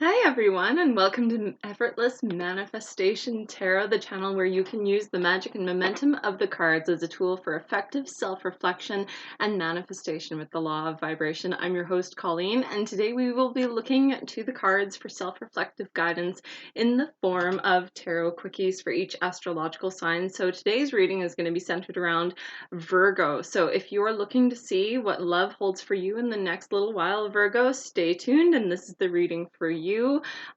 Hi everyone, and welcome to Effortless Manifestation Tarot, the channel where you can use the magic and momentum of the cards as a tool for effective self-reflection and manifestation with the law of vibration. I'm your host, Colleen, and today we will be looking to the cards for self-reflective guidance in the form of tarot quickies for each astrological sign. So today's reading is going to be centered around Virgo. So if you're looking to see what love holds for you in the next little while, Virgo, stay tuned, and this is the reading for you.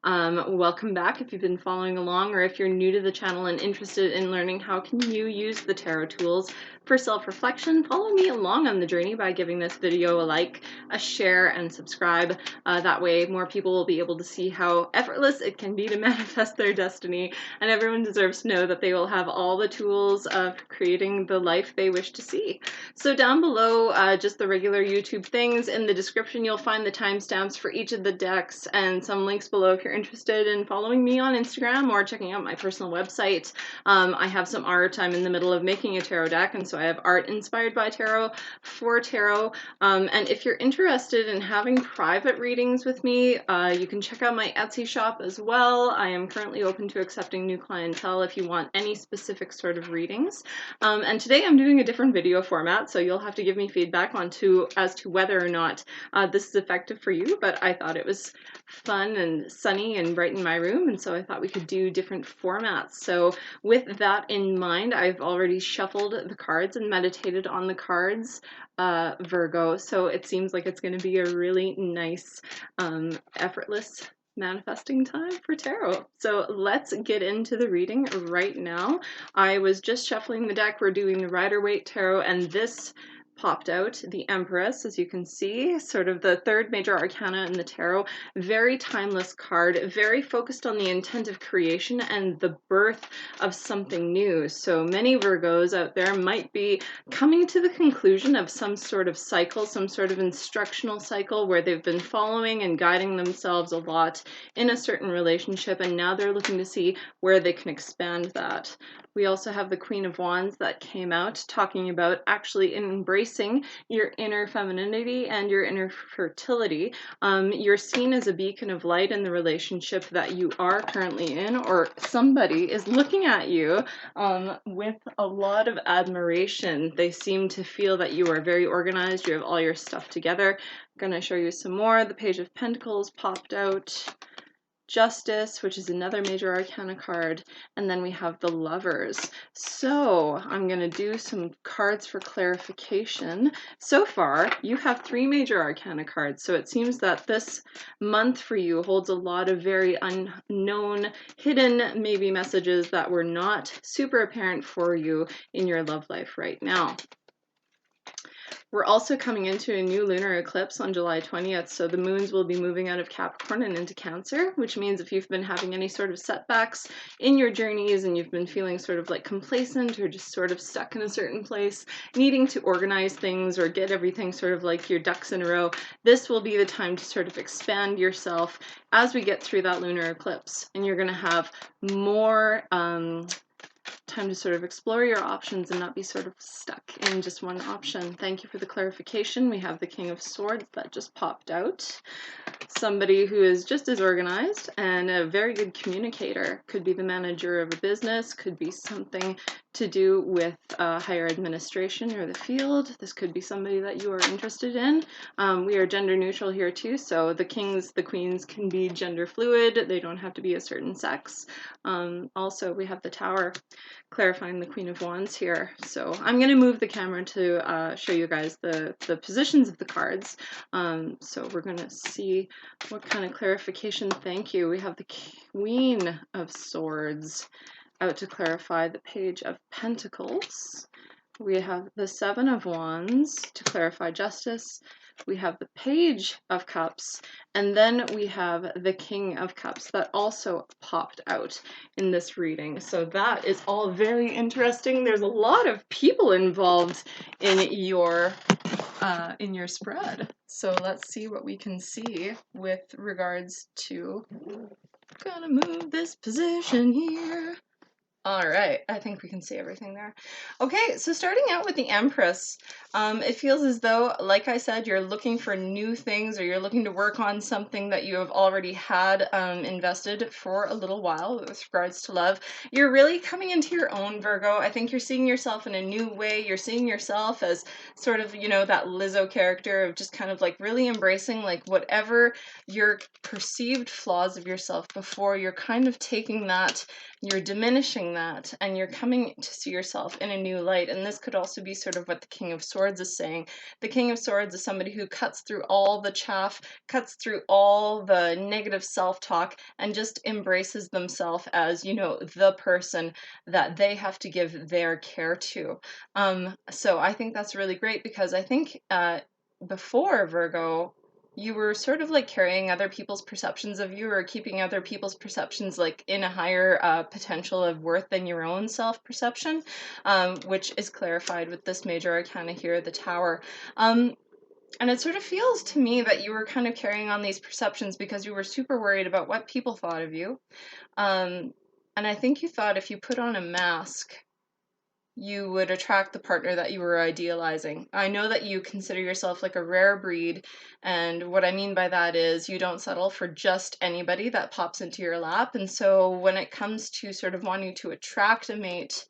Welcome back if you've been following along, or if you're new to the channel and interested in learning how can you use the tarot tools for self-reflection. Follow me along on the journey by giving this video a like, a share, and subscribe. That way more people will be able to see how effortless it can be to manifest their destiny, and everyone deserves to know that they will have all the tools of creating the life they wish to see. So down below, just the regular YouTube things. In the description you'll find the timestamps for each of the decks and some links below if you're interested in following me on Instagram or checking out my personal website. I have some art. I'm in the middle of making a tarot deck, and so I have art inspired by tarot for tarot. And if you're interested in having private readings with me, you can check out my Etsy shop as well. I am currently open to accepting new clientele if you want any specific sort of readings. And today I'm doing a different video format, so you'll have to give me feedback as to whether or not this is effective for you, but I thought it was fun and sunny and bright in my room, and so I thought we could do different formats. So with that in mind, I've already shuffled the cards and meditated on the cards, Virgo, so it seems like it's going to be a really nice, effortless manifesting time for tarot. So let's get into the reading right now. I was just shuffling the deck. We're doing the Rider-Waite Tarot, and this popped out, the Empress, as you can see, sort of the third major arcana in the tarot. Very timeless card, very focused on the intent of creation and the birth of something new. So many Virgos out there might be coming to the conclusion of some sort of cycle, some sort of instructional cycle where they've been following and guiding themselves a lot in a certain relationship, and now they're looking to see where they can expand that. We also have the Queen of Wands that came out talking about actually embracing your inner femininity and your inner fertility. You're seen as a beacon of light in the relationship that you are currently in, or somebody is looking at you with a lot of admiration. They seem to feel that you are very organized, you have all your stuff together. I'm going to show you some more. The Page of Pentacles popped out. Justice, which is another major arcana card, and then we have the Lovers. So I'm going to do some cards for clarification. So far, you have 3 major arcana cards, so it seems that this month for you holds a lot of very unknown, hidden maybe messages that were not super apparent for you in your love life right now. We're also coming into a new lunar eclipse on July 20th, so the moons will be moving out of Capricorn and into Cancer, which means if you've been having any sort of setbacks in your journeys and you've been feeling sort of like complacent or just sort of stuck in a certain place, needing to organize things or get everything sort of like your ducks in a row, this will be the time to sort of expand yourself as we get through that lunar eclipse, and you're going to have more time to sort of explore your options and not be sort of stuck in just one option. Thank you for the clarification. We have the King of Swords that just popped out. Somebody who is just as organized and a very good communicator. Could be the manager of a business, could be something to do with higher administration or the field. This could be somebody that you are interested in. We are gender neutral here too, so the kings, the queens can be gender fluid. They don't have to be a certain sex. Also, we have the Tower clarifying the Queen of Wands here. So I'm going to move the camera to show you guys the positions of the cards. So we're going to see what kind of clarification. Thank you. We have the Queen of Swords out to clarify the Page of Pentacles. We have the Seven of Wands to clarify justice. We have the Page of Cups, and then we have the King of Cups that also popped out in this reading. So that is all very interesting. There's a lot of people involved in your spread. So let's see what we can see with regards to, gonna move this position here. All right, I think we can see everything there. Okay, so starting out with the Empress, it feels as though, like I said, you're looking for new things or you're looking to work on something that you have already had invested for a little while with regards to love. You're really coming into your own, Virgo. I think you're seeing yourself in a new way. You're seeing yourself as sort of, that Lizzo character of just kind of like really embracing like whatever your perceived flaws of yourself before, you're kind of taking that, you're diminishing that, and you're coming to see yourself in a new light. And this could also be sort of what the King of Swords is saying. The King of Swords is somebody who cuts through all the chaff, cuts through all the negative self-talk, and just embraces themselves as, the person that they have to give their care to. So I think that's really great, because I think before, Virgo, you were sort of like carrying other people's perceptions of you, or keeping other people's perceptions like in a higher potential of worth than your own self-perception, which is clarified with this major arcana here, the Tower. And it sort of feels to me that you were kind of carrying on these perceptions because you were super worried about what people thought of you. And I think you thought if you put on a mask, you would attract the partner that you were idealizing. I know that you consider yourself like a rare breed, and what I mean by that is you don't settle for just anybody that pops into your lap. And so when it comes to sort of wanting to attract a mate,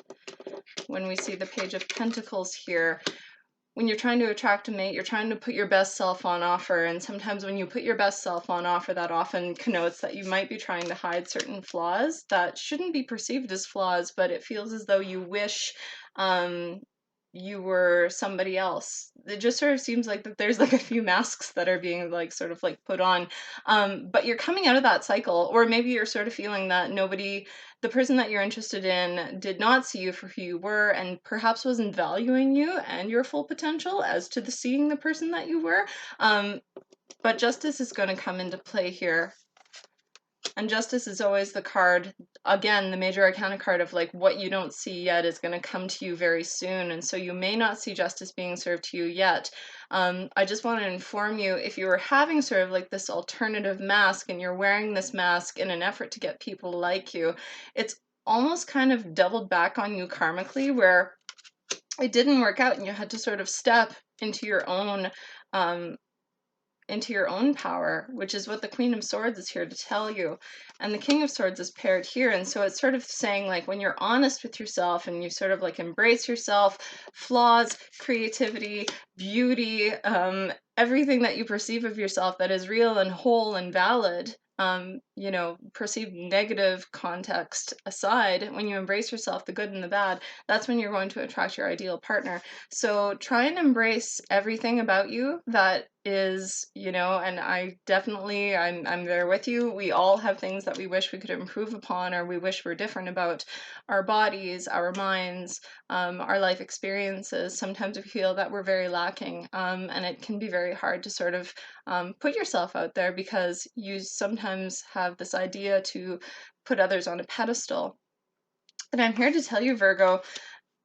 when we see the Page of Pentacles here, when you're trying to attract a mate, you're trying to put your best self on offer. And sometimes when you put your best self on offer, that often connotes that you might be trying to hide certain flaws that shouldn't be perceived as flaws, but it feels as though you wish you were somebody else. It just sort of seems like that there's like a few masks that are being like sort of like put on. But you're coming out of that cycle, or maybe you're sort of feeling that the person that you're interested in did not see you for who you were, and perhaps wasn't valuing you and your full potential as to seeing the person that you were. But justice is going to come into play here. And justice is always the card, again, the major arcana card of like what you don't see yet is going to come to you very soon. And so you may not see justice being served to you yet. I just want to inform you, if you were having sort of like this alternative mask and you're wearing this mask in an effort to get people to like you, it's almost kind of doubled back on you karmically, where it didn't work out and you had to sort of step into your own power, which is what the Queen of Swords is here to tell you. And the King of Swords is paired here. And so it's sort of saying, like, when you're honest with yourself and you sort of like embrace yourself, flaws, creativity, beauty, everything that you perceive of yourself that is real and whole and valid, perceived negative context aside, when you embrace yourself, the good and the bad, that's when you're going to attract your ideal partner. So try and embrace everything about you that is, and I'm there with you. We all have things that we wish we could improve upon, or we wish we're different about our bodies, our minds, our life experiences. Sometimes we feel that we're very lacking, and it can be very hard to sort of put yourself out there, because you sometimes have this idea to put others on a pedestal. And I'm here to tell you, Virgo,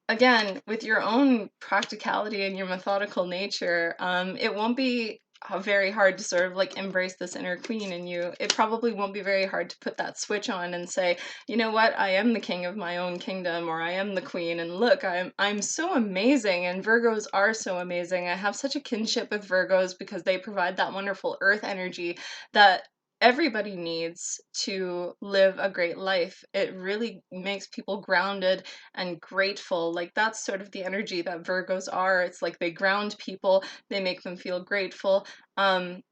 again, with your own practicality and your methodical nature, it won't be very hard to sort of like embrace this inner queen in you. It probably won't be very hard to put that switch on and say, you know what, I am the king of my own kingdom, or I am the queen, and look, I'm so amazing. And Virgos are so amazing. I have such a kinship with Virgos because they provide that wonderful earth energy that everybody needs to live a great life. It really makes people grounded and grateful. Like, that's sort of the energy that Virgos are. It's like they ground people, they make them feel grateful. And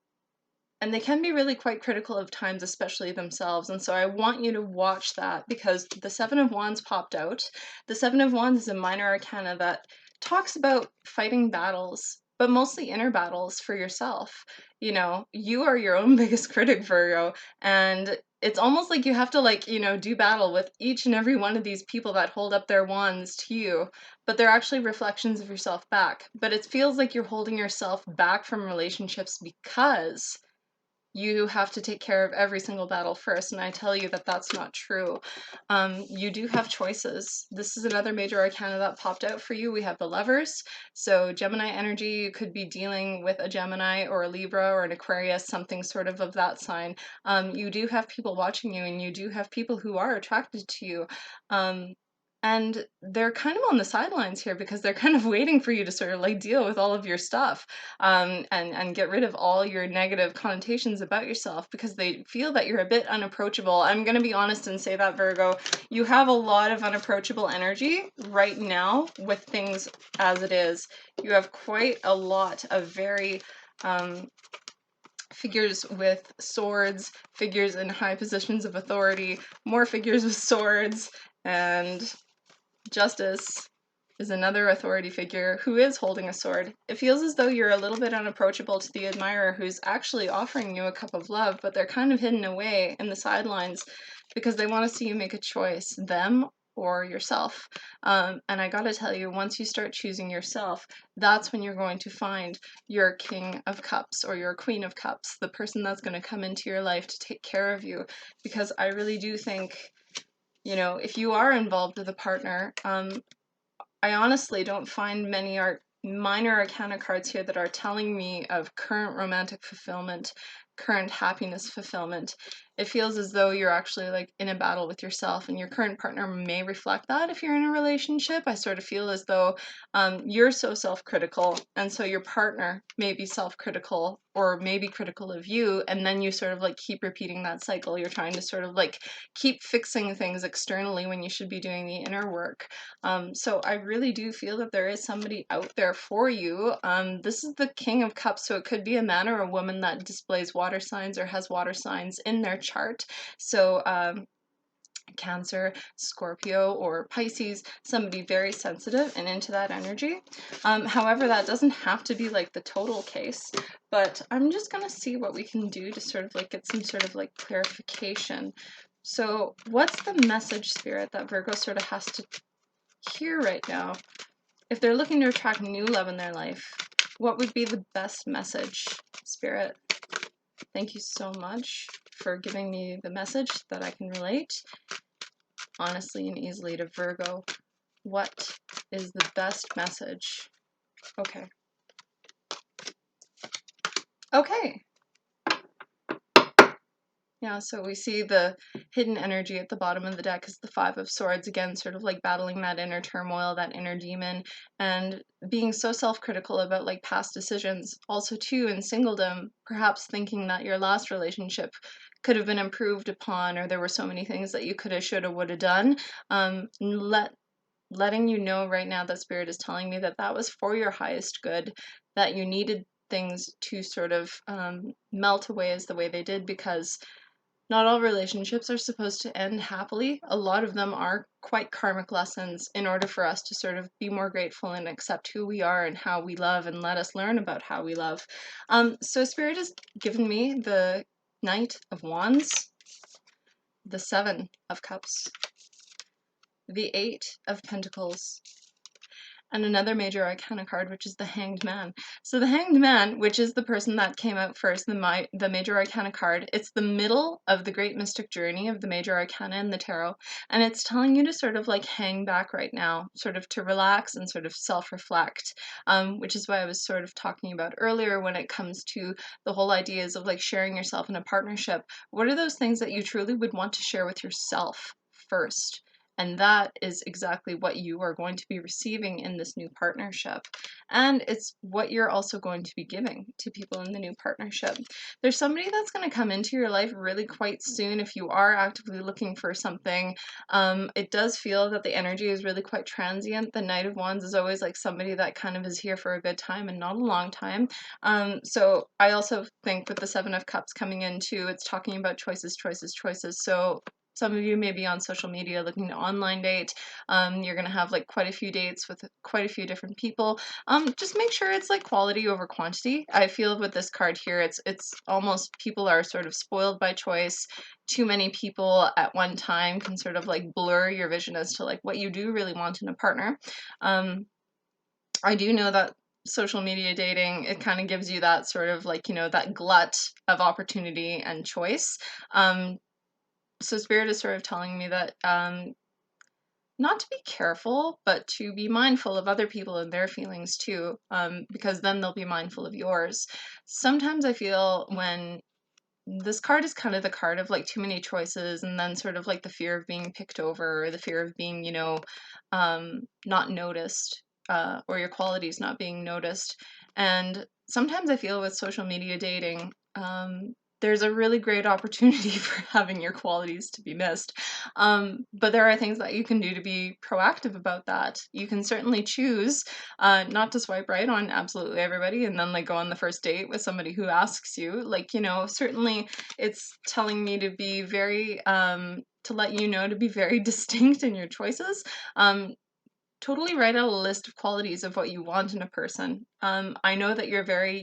they can be really quite critical of times, especially themselves. And so I want you to watch that, because the Seven of Wands popped out. The Seven of Wands is a minor arcana that talks about fighting battles, but mostly inner battles for yourself. You are your own biggest critic, Virgo, and it's almost like you have to do battle with each and every one of these people that hold up their wands to you, but they're actually reflections of yourself back. But it feels like you're holding yourself back from relationships because you have to take care of every single battle first, and I tell you that that's not true. You do have choices. This is another major arcana that popped out for you. We have the Lovers. So Gemini energy, you could be dealing with a Gemini or a Libra or an Aquarius, something sort of that sign. You do have people watching you, and you do have people who are attracted to you. And they're kind of on the sidelines here because they're kind of waiting for you to sort of like deal with all of your stuff, and get rid of all your negative connotations about yourself, because they feel that you're a bit unapproachable. I'm going to be honest and say that, Virgo, you have a lot of unapproachable energy right now with things as it is. You have quite a lot of very figures with swords, figures in high positions of authority, more figures with swords, and Justice is another authority figure who is holding a sword. It feels as though you're a little bit unapproachable to the admirer who's actually offering you a cup of love, but they're kind of hidden away in the sidelines because they want to see you make a choice, them or yourself. And I gotta tell you, once you start choosing yourself, that's when you're going to find your King of Cups or your Queen of Cups, the person that's going to come into your life to take care of you. Because I really do think, if you are involved with a partner, I honestly don't find many minor arcana cards here that are telling me of current romantic fulfillment, current happiness fulfillment. It feels as though you're actually like in a battle with yourself, and your current partner may reflect that if you're in a relationship. I sort of feel as though you're so self-critical, and so your partner may be self-critical or maybe critical of you, and then you sort of like keep repeating that cycle. You're trying to sort of like keep fixing things externally when you should be doing the inner work. So I really do feel that there is somebody out there for you. This is the King of Cups, so it could be a man or a woman that displays water signs or has water signs in their chart. So Cancer, Scorpio, or Pisces, somebody very sensitive and into that energy. However, that doesn't have to be like the total case, but I'm just gonna see what we can do to sort of like get some sort of like clarification. So what's the message, Spirit, that Virgo sort of has to hear right now? If they're looking to attract new love in their life, what would be the best message, Spirit? Thank you so much for giving me the message that I can relate honestly and easily to Virgo. What is the best message? Okay. Okay. Yeah, so we see the hidden energy at the bottom of the deck is the Five of Swords, again, sort of like battling that inner turmoil, that inner demon, and being so self-critical about like past decisions. Also, too, in singledom, perhaps thinking that your last relationship could have been improved upon, or there were so many things that you could have, should have, would have done. Letting you know right now that Spirit is telling me that that was for your highest good, that you needed things to sort of melt away as the way they did, because not all relationships are supposed to end happily. A lot of them are quite karmic lessons in order for us to sort of be more grateful and accept who we are and how we love, and let us learn about how we love. So Spirit has given me the Knight of Wands, the Seven of Cups, the Eight of Pentacles, and another major arcana card, which is the Hanged Man. So the Hanged Man, which is the person that came out first, the major arcana card, it's the middle of the great mystic journey of the major arcana in the tarot, and it's telling you to sort of like hang back right now, sort of to relax and sort of self-reflect, which is why I was sort of talking about earlier when it comes to the whole ideas of like sharing yourself in a partnership. What are those things that you truly would want to share with yourself first? And that is exactly what you are going to be receiving in this new partnership. And it's what you're also going to be giving to people in the new partnership. There's somebody that's going to come into your life really quite soon if you are actively looking for something. It does feel that the energy is really quite transient. The Knight of Wands is always like somebody that kind of is here for a good time and not a long time. So I also think with the Seven of Cups coming in too, it's talking about choices, choices, choices. So some of you may be on social media looking to online date. You're going to have like quite a few dates with quite a few different people. Just make sure it's like quality over quantity. I feel with this card here, it's almost people are sort of spoiled by choice. Too many people at one time can sort of like blur your vision as to like what you do really want in a partner. I do know that social media dating, it kind of gives you that sort of like, that glut of opportunity and choice. So Spirit is sort of telling me that not to be careful, but to be mindful of other people and their feelings too, because then they'll be mindful of yours. Sometimes I feel when this card is kind of the card of like too many choices, and then sort of like the fear of being picked over, or the fear of being, not noticed, or your qualities not being noticed. And sometimes I feel with social media dating, there's a really great opportunity for having your qualities to be missed. But there are things that you can do to be proactive about that. You can certainly choose not to swipe right on absolutely everybody and then like go on the first date with somebody who asks you. Like, certainly it's telling me to be very, to let you know to be very distinct in your choices. Um, Totally write out a list of qualities of what you want in a person. I know that you're very,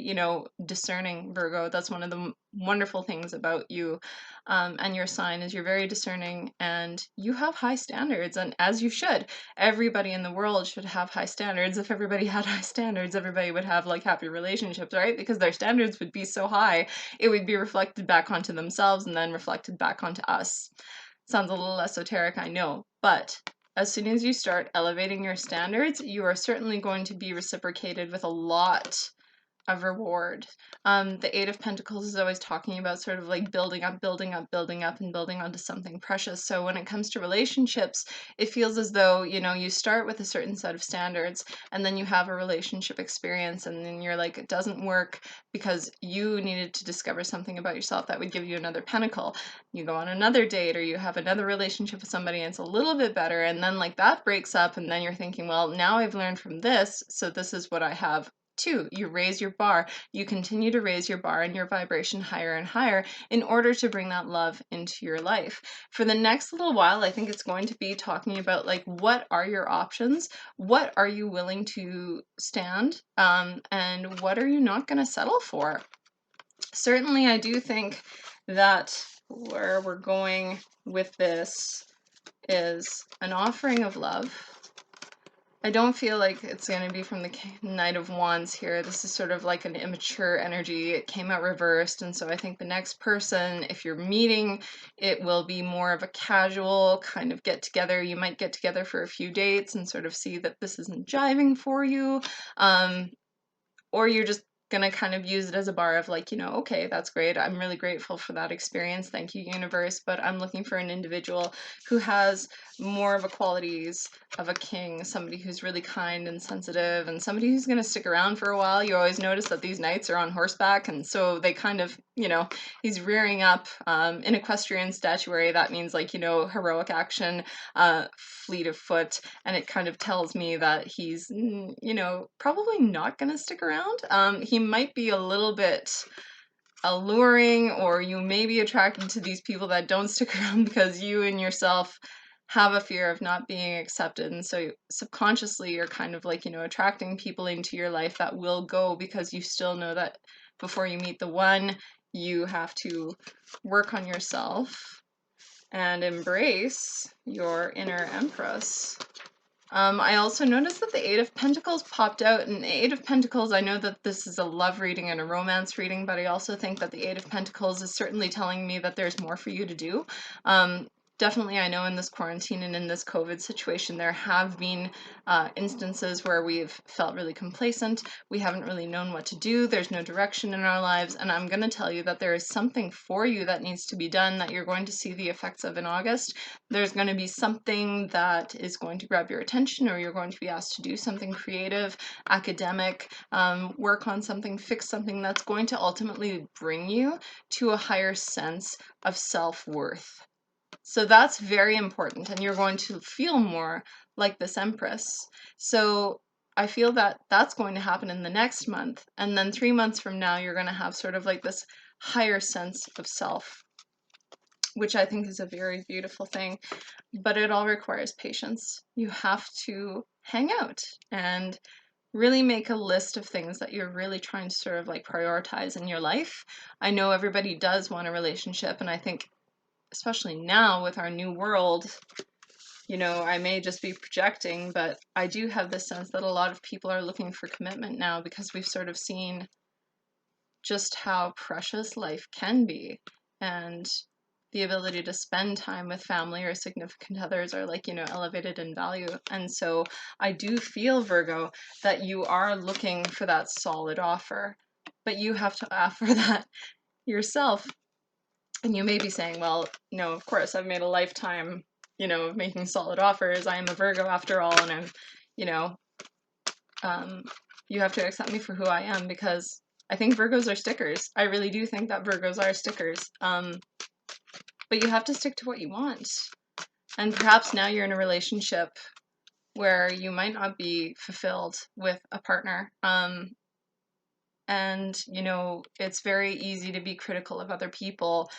discerning, Virgo. That's one of the wonderful things about you, and your sign is you're very discerning and you have high standards, and as you should. Everybody in the world should have high standards. If everybody had high standards, everybody would have like happy relationships, right? Because their standards would be so high, it would be reflected back onto themselves and then reflected back onto us. Sounds a little esoteric, I know, but as soon as you start elevating your standards, you are certainly going to be reciprocated with a lot of reward. The Eight of Pentacles is always talking about sort of like building up, building up, building up, and building onto something precious. So when it comes to relationships, it feels as though, you start with a certain set of standards and then you have a relationship experience and then you're like, it doesn't work because you needed to discover something about yourself that would give you another pentacle. You go on another date or you have another relationship with somebody and it's a little bit better. And then like that breaks up and then you're thinking, well, now I've learned from this. So this is what I have. Two, you raise your bar. You continue to raise your bar and your vibration higher and higher in order to bring that love into your life. For the next little while, I think it's going to be talking about like what are your options? What are you willing to stand? And what are you not going to settle for? Certainly, I do think that where we're going with this is an offering of love. I don't feel like it's going to be from the Knight of Wands here. This is sort of like an immature energy. It came out reversed, and so I think the next person, if you're meeting, it will be more of a casual kind of get together. You might get together for a few dates and sort of see that this isn't jiving for you. Or you're just gonna kind of use it as a bar of like, okay, that's great. I'm really grateful for that experience. Thank you, universe. But I'm looking for an individual who has more of a qualities of a king, somebody who's really kind and sensitive, and somebody who's gonna stick around for a while. You always notice that these knights are on horseback, and so they kind of, he's rearing up in equestrian statuary. That means like, heroic action, fleet of foot, and it kind of tells me that he's, probably not going to stick around. He might be a little bit alluring, or you may be attracted to these people that don't stick around because you and yourself have a fear of not being accepted, and so subconsciously you're kind of like, attracting people into your life that will go because you still know that before you meet the one, you have to work on yourself and embrace your inner Empress. I also noticed that the Eight of Pentacles popped out, and the Eight of Pentacles, I know that this is a love reading and a romance reading, but I also think that the Eight of Pentacles is certainly telling me that there's more for you to do. Definitely, I know in this quarantine and in this COVID situation, there have been instances where we've felt really complacent. We haven't really known what to do. There's no direction in our lives. And I'm going to tell you that there is something for you that needs to be done that you're going to see the effects of in August. There's going to be something that is going to grab your attention, or you're going to be asked to do something creative, academic, work on something, fix something that's going to ultimately bring you to a higher sense of self-worth. So that's very important, and you're going to feel more like this Empress. So I feel that that's going to happen in the next month, and then 3 months from now, you're going to have sort of like this higher sense of self, which I think is a very beautiful thing, but it all requires patience. You have to hang out and really make a list of things that you're really trying to sort of like prioritize in your life. I know everybody does want a relationship, and I think especially now with our new world, I may just be projecting, but I do have this sense that a lot of people are looking for commitment now because we've sort of seen just how precious life can be, and the ability to spend time with family or significant others are like, elevated in value. And so I do feel, Virgo, that you are looking for that solid offer, but you have to offer that yourself. And you may be saying, well, no, of course, I've made a lifetime, of making solid offers. I am a Virgo after all, and I'm, you know, you have to accept me for who I am, because I think Virgos are stickers. I really do think that Virgos are stickers. But you have to stick to what you want. And perhaps now you're in a relationship where you might not be fulfilled with a partner. And, it's very easy to be critical of other people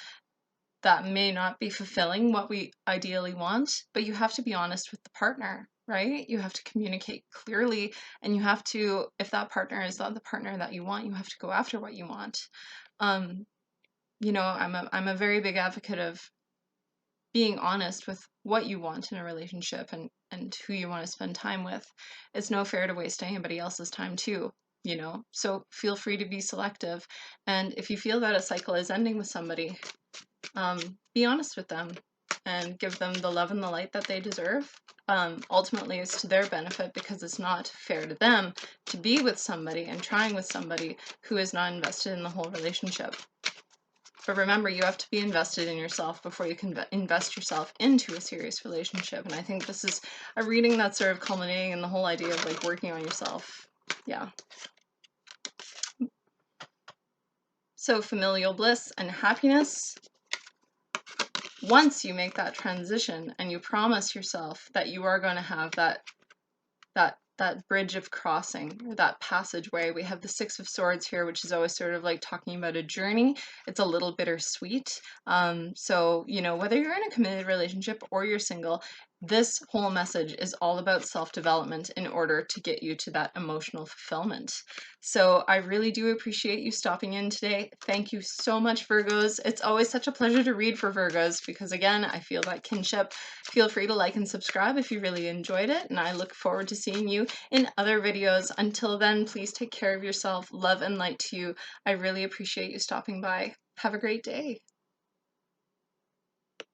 that may not be fulfilling what we ideally want, but you have to be honest with the partner, right? You have to communicate clearly, and you have to, if that partner is not the partner that you want, you have to go after what you want. I'm a very big advocate of being honest with what you want in a relationship, and who you want to spend time with. It's no fair to waste anybody else's time too, so feel free to be selective. And if you feel that a cycle is ending with somebody, be honest with them and give them the love and the light that they deserve. Ultimately, it's to their benefit, because it's not fair to them to be with somebody and trying with somebody who is not invested in the whole relationship. But remember, you have to be invested in yourself before you can invest yourself into a serious relationship. And I think this is a reading that's sort of culminating in the whole idea of like working on yourself. Yeah. So familial bliss and happiness. Once you make that transition and you promise yourself that you are going to have that bridge of crossing, or that passageway. We have the Six of Swords here, which is always sort of like talking about a journey. It's a little bittersweet. So, whether you're in a committed relationship or you're single, this whole message is all about self-development in order to get you to that emotional fulfillment. So I really do appreciate you stopping in today. Thank you so much, Virgos. It's always such a pleasure to read for Virgos, because again, I feel that kinship. Feel free to like and subscribe if you really enjoyed it, and I look forward to seeing you in other videos. Until then, please take care of yourself. Love and light to you. I really appreciate you stopping by. Have a great day.